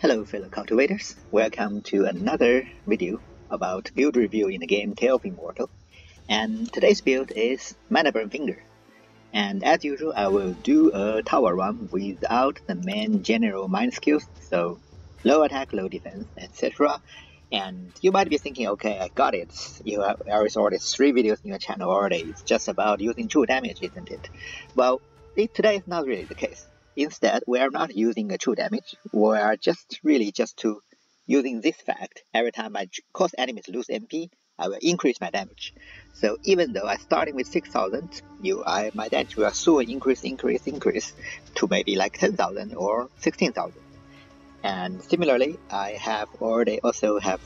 Hello fellow cultivators, welcome to another video about build review in the game Tale of Immortal. And today's build is Mana Burn Finger. And as usual, I will do a tower run without the main general mind skills, so low attack, low defense, etc. And you might be thinking, okay, I got it. There is already 3 videos in your channel already. It's just about using true damage, isn't it? Well, today is not really the case. Instead, we are not using a true damage. We are just using this fact. Every time I cause enemies lose MP, I will increase my damage. So even though I'm starting with 6,000, my damage will soon increase to maybe like 10,000 or 16,000. And similarly, I also have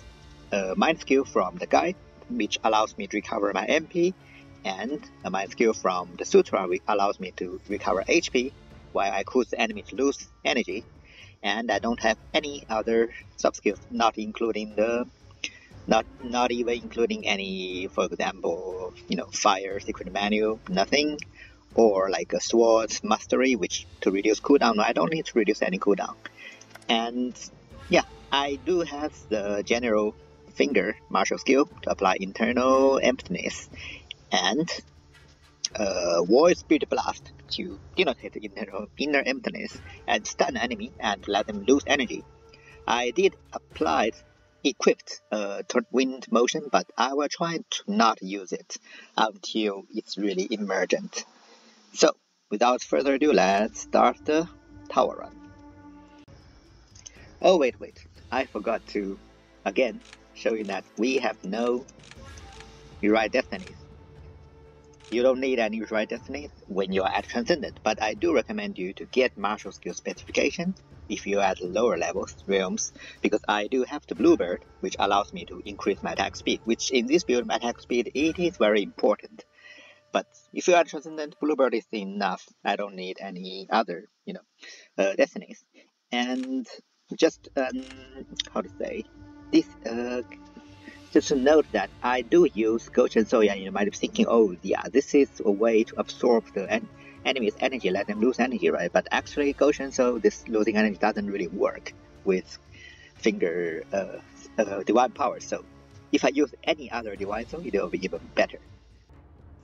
a mind skill from the guide, which allows me to recover my MP, and a mind skill from the Sutra, which allows me to recover HP while I cause the enemies lose energy. And I don't have any other sub skills, not even including any, for example, fire, secret menu, nothing, or like a sword mastery, which to reduce cooldown. No, I don't need to reduce any cooldown. And yeah, I do have the general finger martial skill to apply internal emptiness and Void Spirit Blast to denotate inner emptiness and stun enemy and let them lose energy. I did equipped wind motion, but I will try to not use it until it's really emergent. So without further ado, let's start the tower run. Oh wait, I forgot to again show you that we have no rewrite destinies. You don't need any rewrite destinies when you are at Transcendent, but I do recommend you to get martial skill specification if you are at lower levels realms, because I do have the Bluebird, which allows me to increase my attack speed, which in this build, my attack speed, it is very important. But if you are at Transcendent, Bluebird is enough. I don't need any other, destinies. And just, how to say, this, just to note that I do use Goshen Soya, and you might be thinking, oh yeah, this is a way to absorb the enemy's energy, let them lose energy, right? But actually, Goshen Soul, this losing energy doesn't really work with Finger Divine Power, so if I use any other Divine Soul, it will be even better.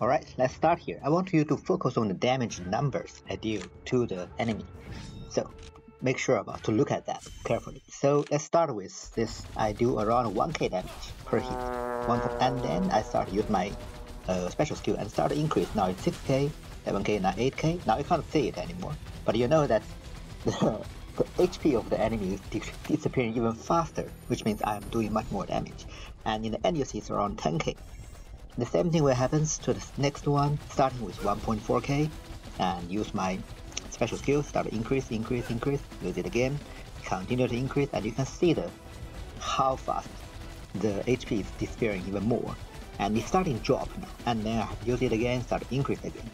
Alright, let's start here. I want you to focus on the damage numbers I deal to the enemy. So make sure to look at that carefully. So let's start with this. I do around 1k damage per hit. And then I start to use my special skill and start to increase. Now it's 6k, 7k, now 8k. Now you can't see it anymore. But you know that the HP of the enemy is disappearing even faster, which means I am doing much more damage. And in the end you see it's around 10k. The same thing will happen to the next one, starting with 1.4k, and use my special skill, start to increase, use it again, continue to increase, and you can see how fast the HP is disappearing even more. And it's starting to drop now, and then I have to use it again, start to increase again.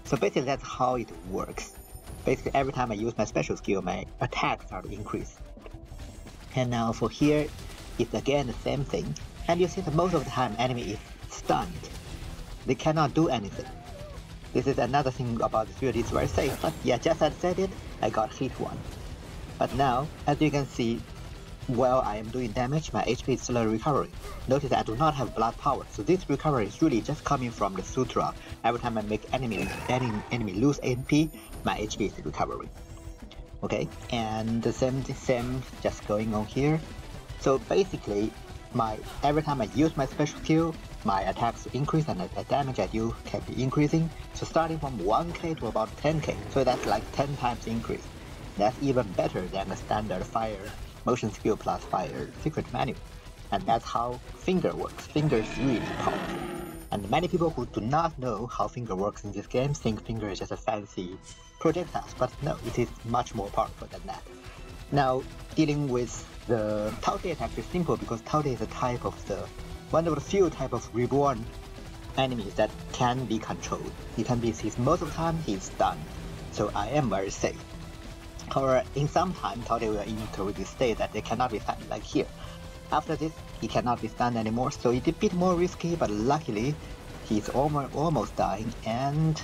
So basically that's how it works. Basically every time I use my special skill, my attack starts to increase. And now for here, it's again the same thing, and you see that most of the time enemy is stunned. They cannot do anything. This is another thing about this build, it's very safe, but yeah, just as I said it, I got hit one. But now, as you can see, while I am doing damage, my HP is slowly recovering. Notice I do not have blood power, so this recovery is really just coming from the Sutra. Every time I make enemy lose MP, my HP is recovering. Okay, and the same just going on here. So basically, every time I use my special skill, my attacks increase and the damage I do can be increasing. So starting from 1k to about 10k, so that's like 10 times increase. That's even better than the standard fire motion skill plus fire secret menu. And that's how Finger works. Finger is really powerful. And many people who do not know how Finger works in this game think Finger is just a fancy projectile, but no, it is much more powerful than that. Now, dealing with the Taote attack is simple because Taote is a type of one of the few type of reborn enemies that can be controlled. He can be seized most of the time, he's stunned. So I am very safe. However, in some time, Taote will enter this state that they cannot be stunned, like here. After this, he cannot be stunned anymore, so it's a bit more risky, but luckily, he's almost dying and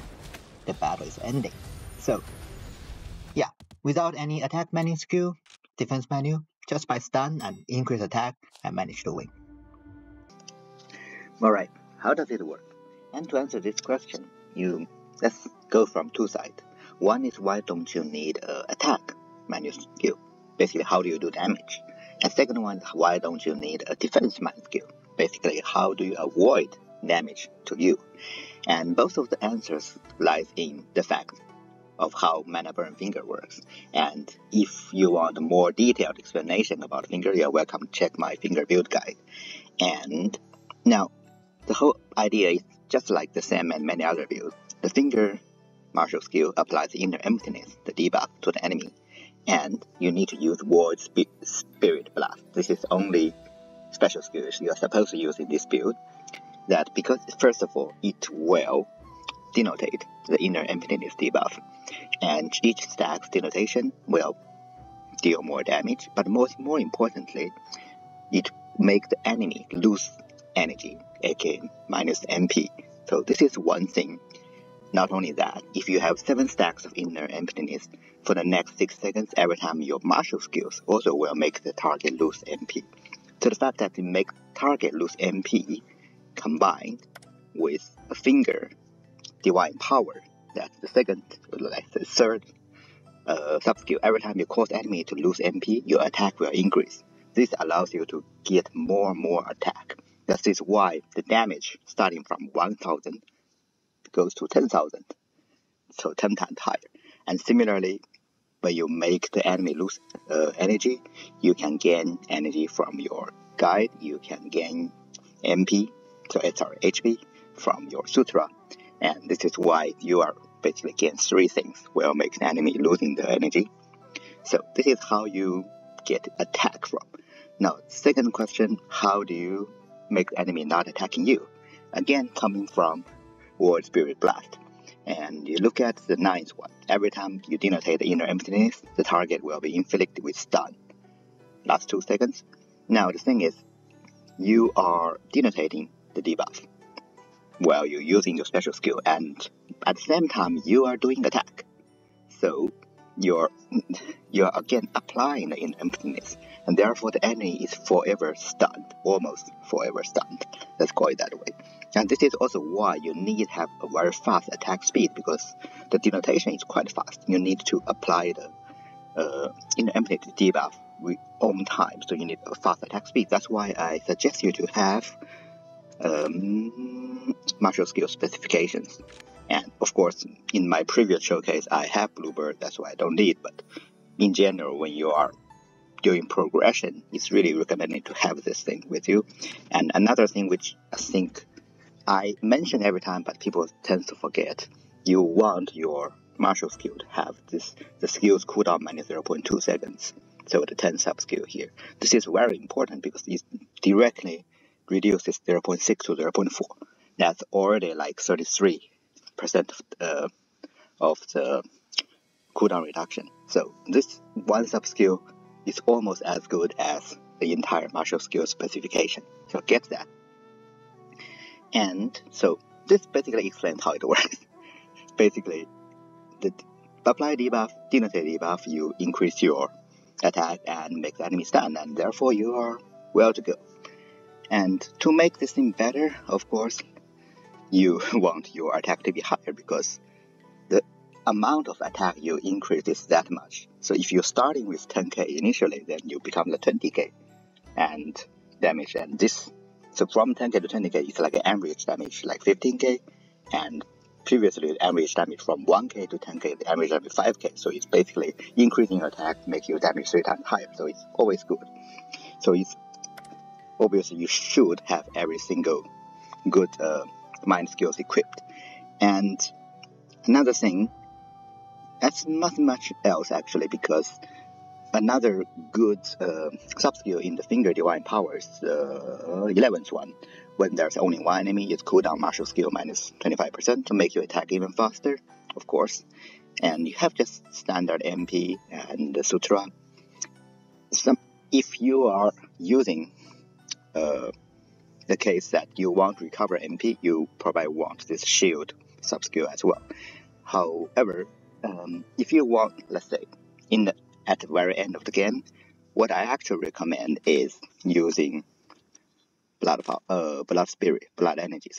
the battle is ending. So, yeah, without any attack menu skill, defense menu, just by stun and increase attack, I managed to win. Alright, how does it work? And to answer this question, let's go from two sides. One is why don't you need attack minus skill? Basically, how do you do damage? And second one is why don't you need a defense minus skill? Basically, how do you avoid damage to you? And both of the answers lies in the fact of how Mana Burn Finger works. And if you want a more detailed explanation about Finger, you're welcome to check my Finger build guide. And now, the whole idea is just like the same and many other builds. The Finger martial skill applies inner emptiness, the debuff, to the enemy. And you need to use Ward Spirit Blast. This is only special skills you are supposed to use in this build. That because, first of all, it will denotate the inner emptiness debuff. And each stack's denotation will deal more damage, but more importantly, it makes the enemy lose energy, aka minus MP. So this is one thing. Not only that, if you have 7 stacks of inner emptiness, for the next 6 seconds, every time your martial skills also will make the target lose MP. So the fact that it makes target lose MP combined with a Finger Divine Power, that's the third sub-skill. Every time you cause enemy to lose MP, your attack will increase. This allows you to get more and more attack. That is why the damage starting from 1000 goes to 10,000, so 10 times higher. And similarly, when you make the enemy lose energy, you can gain energy from your guide, you can gain HP from your sutra, and this is why you are basically gain 3 things will make the enemy losing the energy. So this is how you get attack from. Now, second question, how do you make the enemy not attacking you? Again, coming from Ward Spirit Blast. And you look at the 9th one. Every time you denotate the inner emptiness, the target will be inflicted with stun. Last 2 seconds. Now the thing is, you are denotating the debuff while you're using your special skill, and at the same time you are doing attack. So you're again applying the inner emptiness, and therefore the enemy is forever stunned, almost forever stunned. Let's call it that way. And this is also why you need to have a very fast attack speed, because the denotation is quite fast. You need to apply the inner emptiness debuff on time, so you need a fast attack speed. That's why I suggest you to have martial skill specifications. And of course, in my previous showcase, I have Bluebird, that's why I don't need. But in general, when you are doing progression, it's really recommended to have this thing with you. And another thing which I think I mention every time, but people tend to forget, you want your martial skill to have the skill's cooldown minus 0.2 seconds. So the 10 sub skill here. This is very important because it directly reduces 0.6 to 0.4. That's already like 33% of the cooldown reduction. So this one sub skill is almost as good as the entire martial skill specification. So get that. And so this basically explains how it works. Basically, the apply debuff, denotate debuff, you increase your attack and make the enemy stun, and therefore you are well to go. And to make this thing better, of course, you want your attack to be higher, because the amount of attack you increase is that much. So if you're starting with 10k initially, then you become the 20k and damage. And this, so from 10k to 20k, it's like an average damage, like 15k. And previously, the average damage from 1k to 10k, the average damage 5k. So it's basically increasing your attack, make your damage 3 times higher. So it's always good. So it's obviously you should have every single good mind skills equipped. And another thing, that's not much else actually, because another good sub-skill in the Finger Divine Power is the 11th one. When there's only one enemy, it's cooldown martial skill minus 25% to make your attack even faster, of course. And you have just standard MP and the Sutra. If you are using the case that you want to recover MP, you probably want this shield sub-skill as well. However, if you want, let's say, at the very end of the game, what I actually recommend is using blood energy.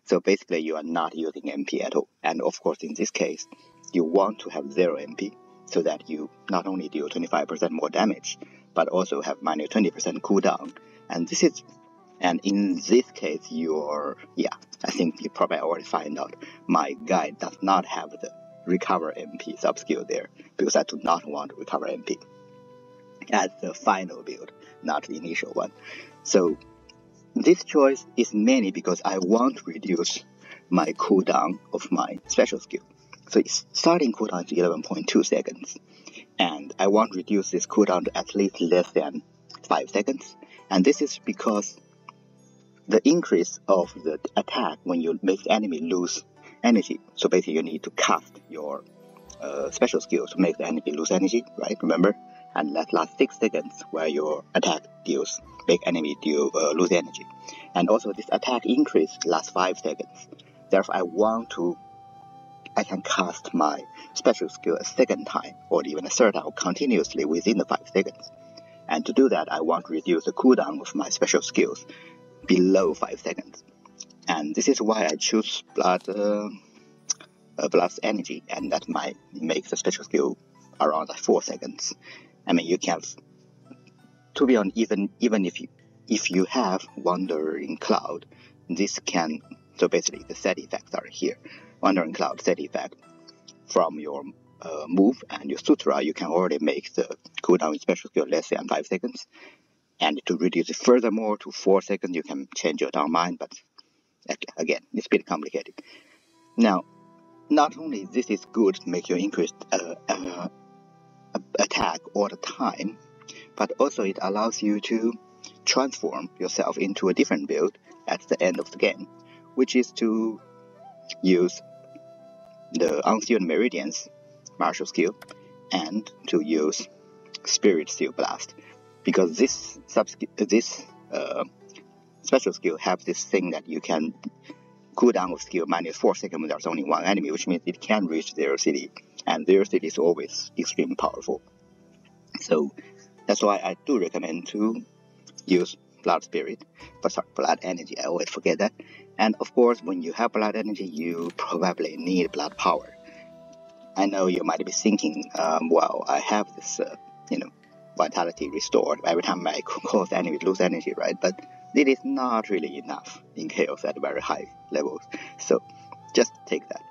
So basically, you are not using MP at all. And of course, in this case, you want to have 0 MP so that you not only deal 25% more damage, but also have minus 20% cooldown. And in this case, I think you probably already find out my guide does not have the recover MP subskill there, because I do not want to recover MP as the final build, not the initial one. So this choice is mainly because I want to reduce my cooldown of my special skill. So its starting cooldown is 11.2 seconds, and I want to reduce this cooldown to at least less than 5 seconds. And this is because the increase of the attack when you make the enemy lose energy. So basically you need to cast your special skill to make the enemy lose energy, right? Remember? And that last 6 seconds where your attack make enemy lose energy. And also this attack increase lasts 5 seconds. Therefore I can cast my special skill a second time or even a third time continuously within the 5 seconds. And to do that, I want to reduce the cooldown of my special skills below 5 seconds. And this is why I choose Blood's energy, and that might make the special skill around 4 seconds. I mean, you can, to be honest, even if you have Wandering Cloud, so basically the set effects are here. Wandering Cloud set effect from your move and your sutra, you can already make the cooldown in special skill less than 5 seconds. And to reduce it furthermore to 4 seconds, you can change your down mind, but again, it's a bit complicated. Now, not only this is good to make you increase attack all the time, but also it allows you to transform yourself into a different build at the end of the game, which is to use the Unsealed Meridians martial skill and to use Spirit Seal Blast, because this special skill have this thing that you can cooldown of skill minus 4 seconds when there's only one enemy, which means it can reach 0 city, and 0 city is always extremely powerful. So that's why I do recommend to use blood energy. I always forget that. And of course, when you have blood energy, you probably need blood power. I know you might be thinking, well, I have this, vitality restored every time I cause enemy lose energy, right? But it is not really enough in chaos at very high levels. So just take that.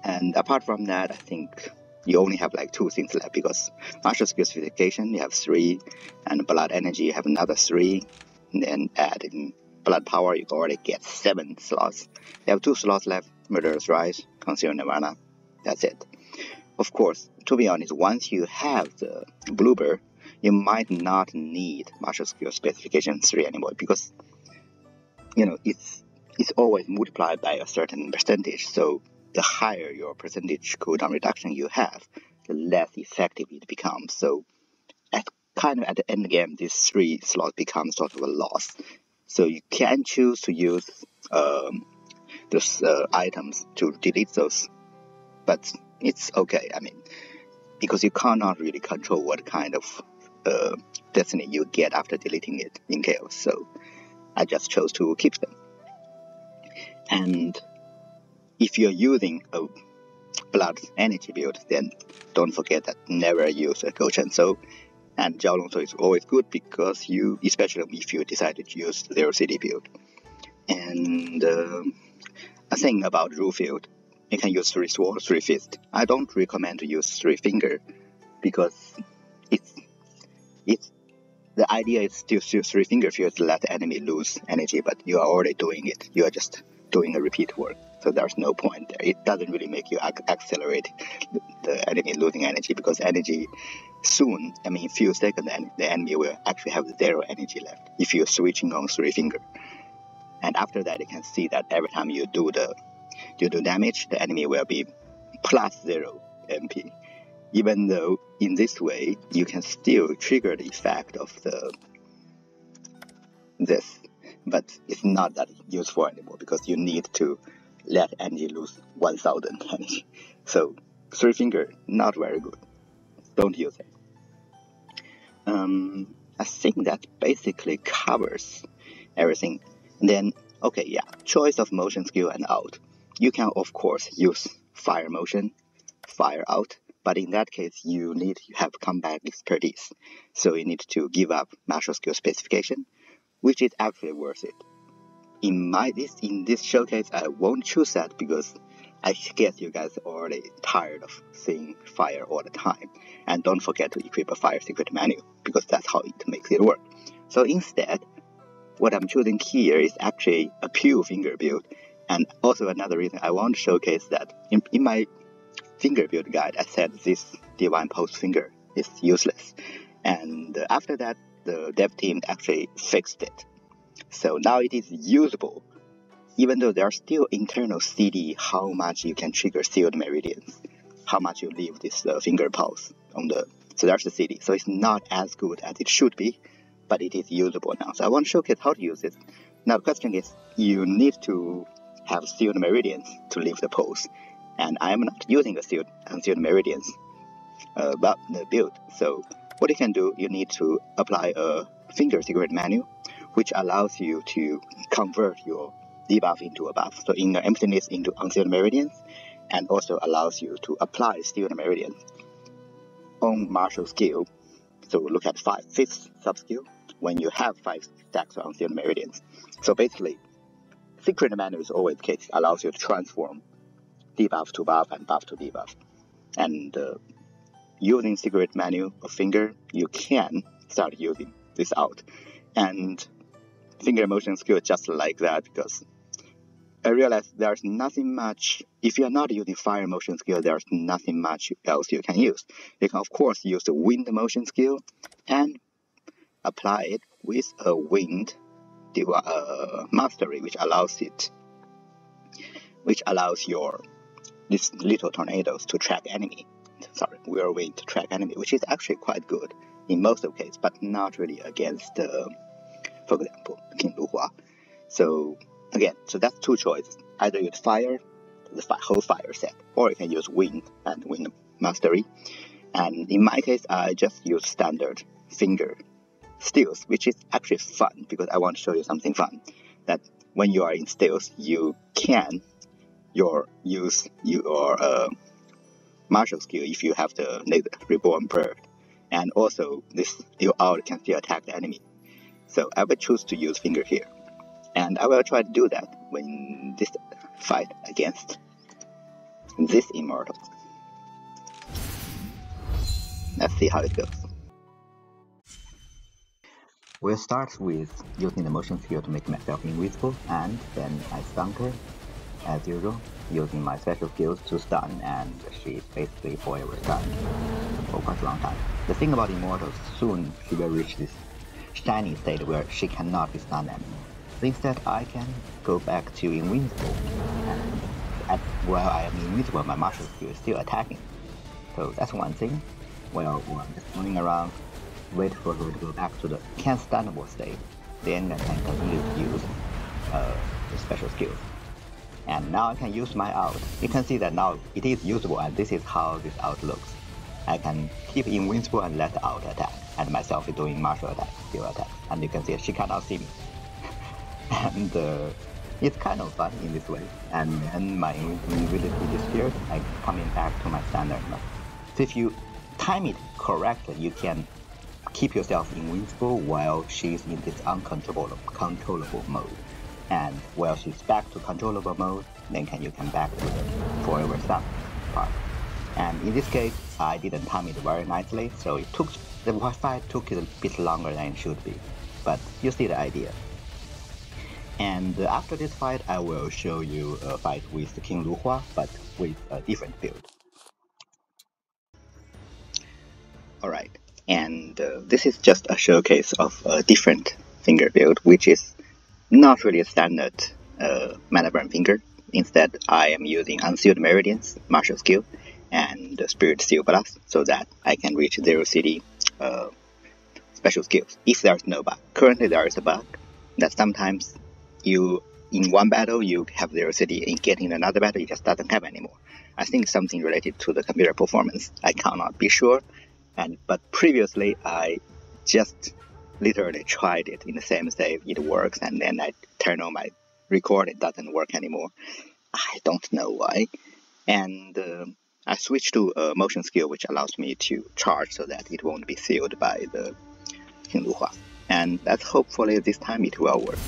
And apart from that, I think you only have like 2 things left, because martial skill specification, you have 3, and blood energy, you have another 3, and then add in blood power, you already get 7 slots. You have 2 slots left, Murderous Rise, Concealed Nirvana, that's it. Of course, to be honest, once you have the Bluebird, you might not need martial skill specification 3 anymore, because it's always multiplied by a certain percentage. So the higher your percentage cooldown reduction you have, the less effective it becomes. So at the end game, these 3 slots become sort of a loss. So you can choose to use those items to delete those, but it's okay. I mean, because you cannot really control what kind of destiny you get after deleting it in chaos. So I just chose to keep them. And if you're using a blood energy build, then don't forget that never use a Gochen. And Jiaolong is always good, because especially if you decide to use 0 city build. And a thing about rule field, you can use 3 sword, 3 fist. I don't recommend to use 3 finger, because the idea is to use 3 finger fields to let the enemy lose energy, but you are already doing it. You are just doing a repeat work, so there's no point there. It doesn't really make you accelerate the enemy losing energy, because energy soon, in a few seconds, the enemy will actually have 0 energy left if you're switching on 3 finger. And after that, you can see that every time you do damage, the enemy will be plus 0 MP. Even though in this way, you can still trigger the effect of this, but it's not that useful anymore, because you need to let energy lose 1000 energy. So 3 finger, not very good. Don't use it. I think that basically covers everything. And then, okay, yeah, choice of motion skill and out. You can, of course, use fire motion, fire out, but in that case, you need to have combat expertise. So you need to give up martial skill specification, which is actually worth it. In this showcase, I won't choose that because I guess you guys are already tired of seeing fire all the time. And don't forget to equip a fire secret menu, because that's how it makes it work. So instead, what I'm choosing here is actually a pure finger build. And also another reason I want to showcase that in my finger build guide, I said this divine pose finger is useless. And after that, the dev team actually fixed it. So now it is usable, even though there are still internal CD how much you can trigger sealed meridians, how much you leave this finger pulse on the. So there's the CD. So it's not as good as it should be, but it is usable now. So I want to showcase how to use it. Now the question is, you need to have sealed meridians to leave the pose, and I am not using the unsealed meridians but the build. So what you can do, you need to apply a finger secret menu, which allows you to convert your debuff into a buff. So inner emptiness into unsealed meridians, and also allows you to apply sealed meridians on martial skill. So look at fifth sub-skill when you have 5 stacks of unsealed meridians. So basically, secret menu is always the case, allows you to transform debuff to buff and buff to debuff. And using secret menu of finger, you can start using this out. And finger motion skill just like that, because I realized there's nothing much, if you're not using fire motion skill, there's nothing much else you can use. You can of course use the wind motion skill and apply it with a wind mastery, which allows these little tornadoes to track enemy. Whirlwind to track enemy, which is actually quite good in most of the cases, but not really against, for example, King Luhua. So again, that's 2 choices. Either use fire, the whole fire set, or you can use wind and wind mastery. And in my case, I just use standard finger steals, which is actually fun because I want to show you something fun. That when you are in steals, you can use your martial skill if you have the reborn bird, and also your out can still attack the enemy. So I will choose to use finger here, and I will try to do that when this fight against this Immortal. Let's see how it goes. We'll start with using the motion skill to make myself invisible, and then I stun her, as usual, using my special skills to stun, and she's basically forever stunned for quite a long time. The thing about Immortals, soon she will reach this shiny state where she cannot be stunned anymore. So instead, I can go back to invincible, and while I am invisible, my martial skill is still attacking. So that's one thing. Well, I'm just running around, wait for her to go back to the can-stunnable state, then I can continue to use the special skills. And now I can use my out. You can see that now it is usable, and this is how this out looks. I can keep invincible and let the out attack, and myself is doing martial attack, skill attack. And you can see she cannot see me. And it's kind of fun in this way. And when my invisibility disappears, I'm coming back to my standard mode. So if you time it correctly, you can keep yourself invincible while she's in this controllable mode. And while she's back to controllable mode, then you can back to the forever stun part. And in this case, I didn't time it very nicely, so the fight took a bit longer than it should be. But you see the idea. And after this fight, I will show you a fight with the King Luhua, but with a different build. Alright, and this is just a showcase of a different finger build, which is not really a standard mana burn finger. Instead, I am using Unsealed Meridians, martial skill, and Spirit Seal Blast, so that I can reach 0 CD special skills if there's no bug. Currently, there is a bug that sometimes in one battle you have 0 CD, and getting another battle you just doesn't have anymore. I think something related to the computer performance. I cannot be sure, but previously I just literally tried it in the same save, it works, and then I turn on my record, it doesn't work anymore. I don't know why. And I switched to a motion skill which allows me to charge so that it won't be sealed by the King Luhua. And that's hopefully this time it will work.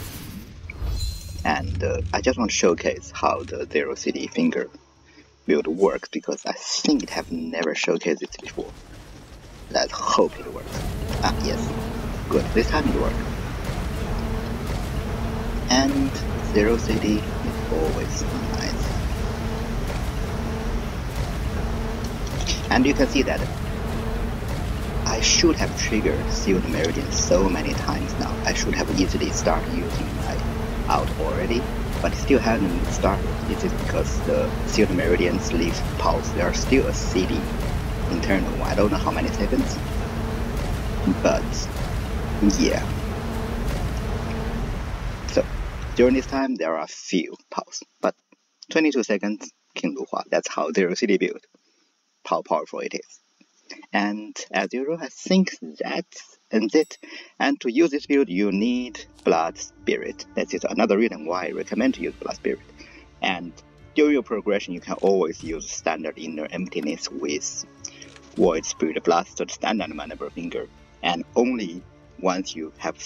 And I just want to showcase how the Zero City finger build works, because I think it have never showcased it before. Let's hope it works. Ah, yes. Good, this time it worked. And Zero City is always nice. And you can see that I should have triggered Sealed Meridian so many times now. I should have easily started using my out already, but still haven't started. This is because the Sealed Meridians leave pulse. There are still a CD internal. I don't know how many seconds, but yeah. So during this time there are few pulse, but 22 seconds King Luhua. That's how Zero City build. How powerful it is. And as usual, I think that ends it. And to use this build, you need Blood Spirit. That is another reason why I recommend to use Blood Spirit. And during your progression, you can always use standard Inner Emptiness with Void Spirit Blast, so the standard maneuver finger. And only once you have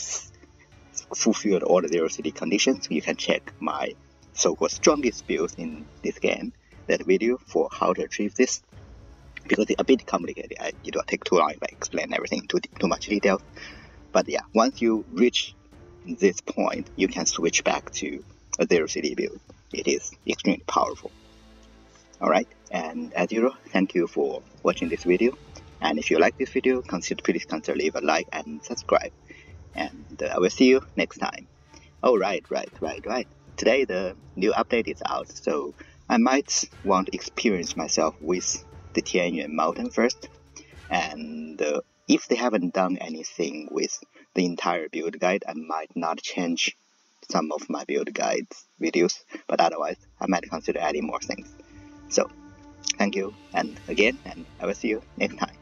fulfilled all the Zero City conditions, you can check my so-called strongest builds in this game, that video for how to achieve this. Because it's a bit complicated, it will take too long if I explain everything too much detail. But yeah, once you reach this point, you can switch back to a Zero City build. It is extremely powerful. Alright, and as usual, thank you for watching this video. And if you like this video, please consider leave a like and subscribe. And I will see you next time. Oh, right. Today the new update is out, so I might want to experience myself with the Tianyuan Mountain first, and if they haven't done anything with the entire build guide, I might not change some of my build guides videos, but otherwise I might consider adding more things. So thank you, and again, and I will see you next time.